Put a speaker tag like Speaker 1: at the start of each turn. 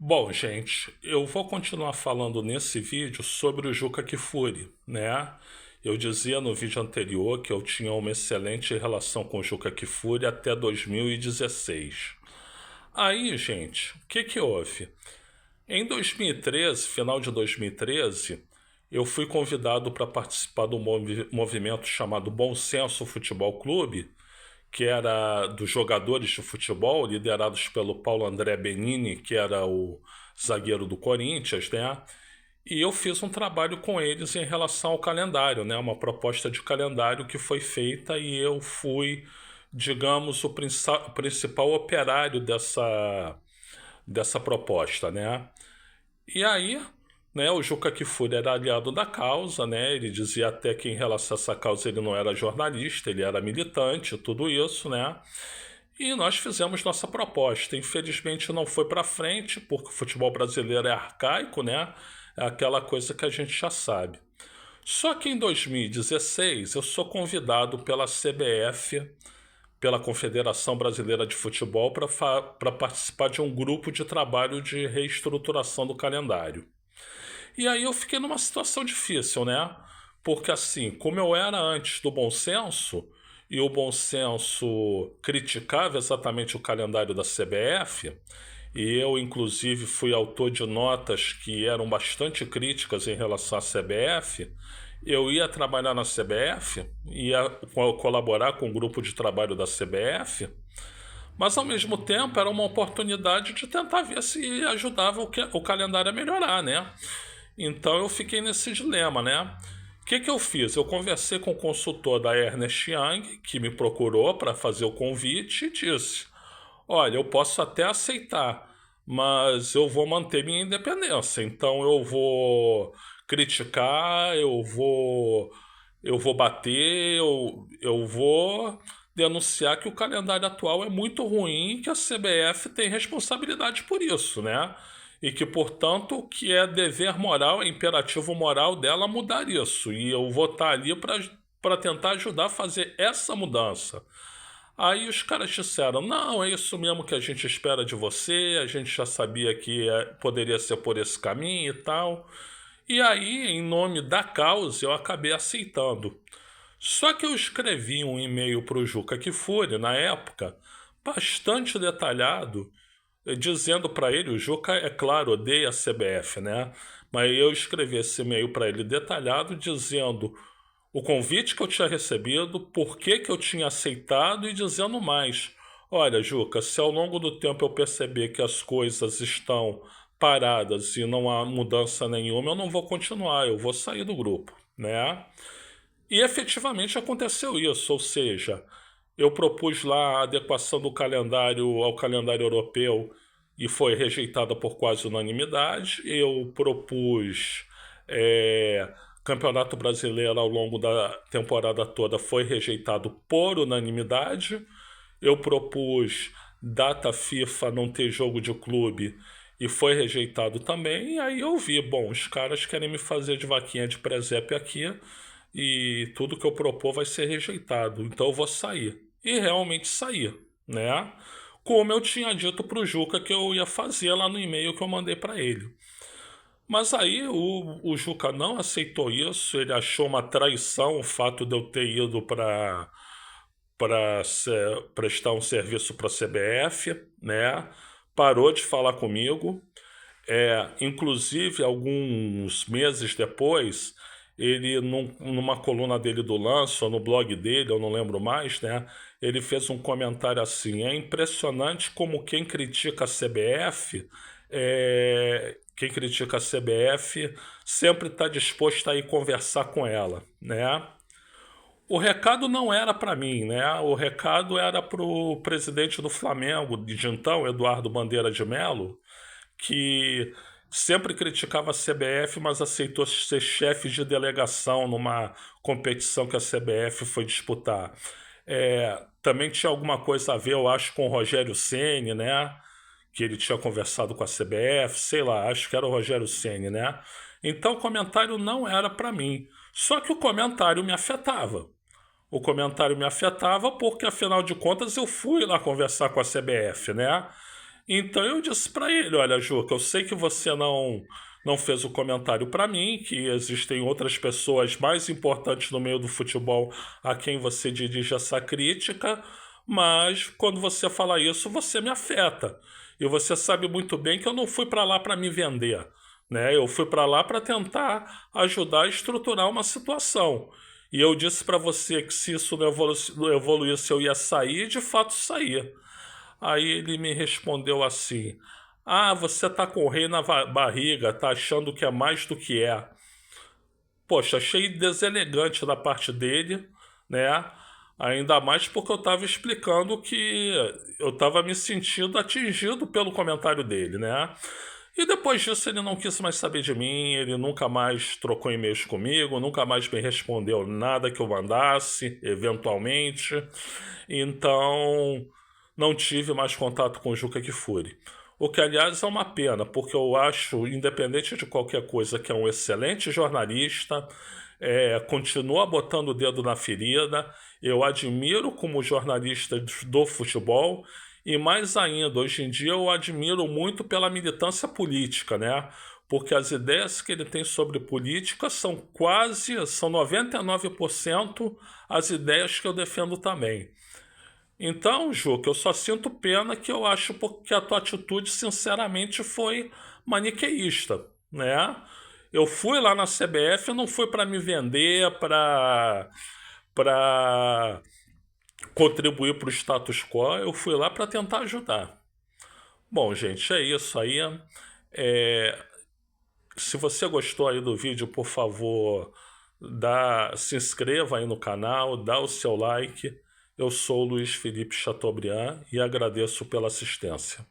Speaker 1: Bom, gente, eu vou continuar falando nesse vídeo sobre o Juca Kfouri, né? Eu dizia no vídeo anterior que eu tinha uma excelente relação com o Juca Kfouri até 2016. Aí, gente, o que que houve? Em 2013, final de 2013, eu fui convidado para participar do movimento chamado Bom Senso Futebol Clube, que era dos jogadores de futebol, liderados pelo Paulo André Benini, que era o zagueiro do Corinthians, né? E eu fiz um trabalho com eles em relação ao calendário, né? Uma proposta de calendário que foi feita e eu fui, digamos, o principal operário dessa proposta, né? E aí, né, o Juca Kfouri era aliado da causa, né? Ele dizia até que em relação a essa causa ele não era jornalista, ele era militante, tudo isso, né? E nós fizemos nossa proposta. Infelizmente não foi para frente, porque o futebol brasileiro é arcaico, né? É aquela coisa que a gente já sabe. Só que em 2016 eu sou convidado pela CBF, pela Confederação Brasileira de Futebol, para participar de um grupo de trabalho de reestruturação do calendário. E aí eu fiquei numa situação difícil, né? Porque assim, como eu era antes do bom senso, e o bom senso criticava exatamente o calendário da CBF, e eu, inclusive, fui autor de notas que eram bastante críticas em relação à CBF. Eu ia trabalhar na CBF, ia colaborar com o grupo de trabalho da CBF, mas ao mesmo tempo era uma oportunidade de tentar ver se ajudava o calendário a melhorar, né? Então eu fiquei nesse dilema, né? O que que eu fiz? Eu conversei com o consultor da Ernest Young, que me procurou para fazer o convite e disse: olha, eu posso até aceitar, mas eu vou manter minha independência. Então eu vou criticar, eu vou bater, eu vou denunciar que o calendário atual é muito ruim e que a CBF tem responsabilidade por isso, né? E que, portanto, o que é dever moral, é imperativo moral dela mudar isso. E eu vou estar ali para tentar ajudar a fazer essa mudança. Aí os caras disseram: não, é isso mesmo que a gente espera de você, a gente já sabia que poderia ser por esse caminho e tal. E aí, em nome da causa, eu acabei aceitando. Só que eu escrevi um e-mail para o Juca Kfouri, na época, bastante detalhado, dizendo para ele: o Juca, é claro, odeia a CBF, né? Mas eu escrevi esse e-mail para ele detalhado, dizendo o convite que eu tinha recebido, por que que eu tinha aceitado e dizendo mais. Olha, Juca, se ao longo do tempo eu perceber que as coisas estão paradas e não há mudança nenhuma, eu não vou continuar, eu vou sair do grupo, né? E efetivamente aconteceu isso, ou seja, eu propus lá a adequação do calendário ao calendário europeu e foi rejeitada por quase unanimidade. Eu propus Campeonato Brasileiro ao longo da temporada toda, foi rejeitado por unanimidade. Eu propus data FIFA não ter jogo de clube e foi rejeitado também. E aí eu vi, bom, os caras querem me fazer de vaquinha de presépio aqui e tudo que eu propor vai ser rejeitado, então eu vou sair. E realmente saí, né? Como eu tinha dito pro Juca que eu ia fazer lá no e-mail que eu mandei para ele. Mas aí o Juca não aceitou isso, ele achou uma traição o fato de eu ter ido para prestar um serviço para a CBF, né? Parou de falar comigo. Inclusive, alguns meses depois, ele, numa coluna dele do Lance, ou no blog dele, eu não lembro mais, né? Ele fez um comentário assim: é impressionante como quem critica a CBF sempre está disposto a ir conversar com ela, né? O recado não era para mim, né? O recado era para o presidente do Flamengo, de então, Eduardo Bandeira de Mello, que sempre criticava a CBF, mas aceitou ser chefe de delegação numa competição que a CBF foi disputar. Também tinha alguma coisa a ver, eu acho, com o Rogério Ceni, né? Que ele tinha conversado com a CBF, sei lá, acho que era o Rogério Ceni, né? Então o comentário não era para mim. Só que o comentário me afetava. O comentário me afetava porque, afinal de contas, eu fui lá conversar com a CBF, né? Então eu disse para ele, olha, Juca, eu sei que você não fez o comentário para mim, que existem outras pessoas mais importantes no meio do futebol a quem você dirige essa crítica, mas quando você fala isso, você me afeta. E você sabe muito bem que eu não fui para lá para me vender, né? Eu fui para lá para tentar ajudar a estruturar uma situação. E eu disse para você que se isso não evoluísse, eu ia sair, e de fato sair. Aí ele me respondeu assim: Ah, você tá com o rei na barriga, tá achando que é mais do que é. Poxa, achei deselegante da parte dele, né? Ainda mais porque eu estava explicando que eu estava me sentindo atingido pelo comentário dele, né? E depois disso ele não quis mais saber de mim, ele nunca mais trocou e-mails comigo, nunca mais me respondeu nada que eu mandasse, eventualmente. Então, não tive mais contato com o Juca Kfouri. O que, aliás, é uma pena, porque eu acho, independente de qualquer coisa, que é um excelente jornalista, continua botando o dedo na ferida. Eu admiro como jornalista do futebol e, mais ainda, hoje em dia eu admiro muito pela militância política, né? Porque as ideias que ele tem sobre política são 99% as ideias que eu defendo também. Então, Juca, eu só sinto pena que eu acho que a tua atitude, sinceramente, foi maniqueísta, né? Eu fui lá na CBF, não fui para me vender, para contribuir para o status quo, eu fui lá para tentar ajudar. Bom, gente, é isso aí. É, Se você gostou aí do vídeo, por favor, se inscreva aí no canal, dá o seu like. Eu sou o Luiz Felipe Chateaubriand e agradeço pela assistência.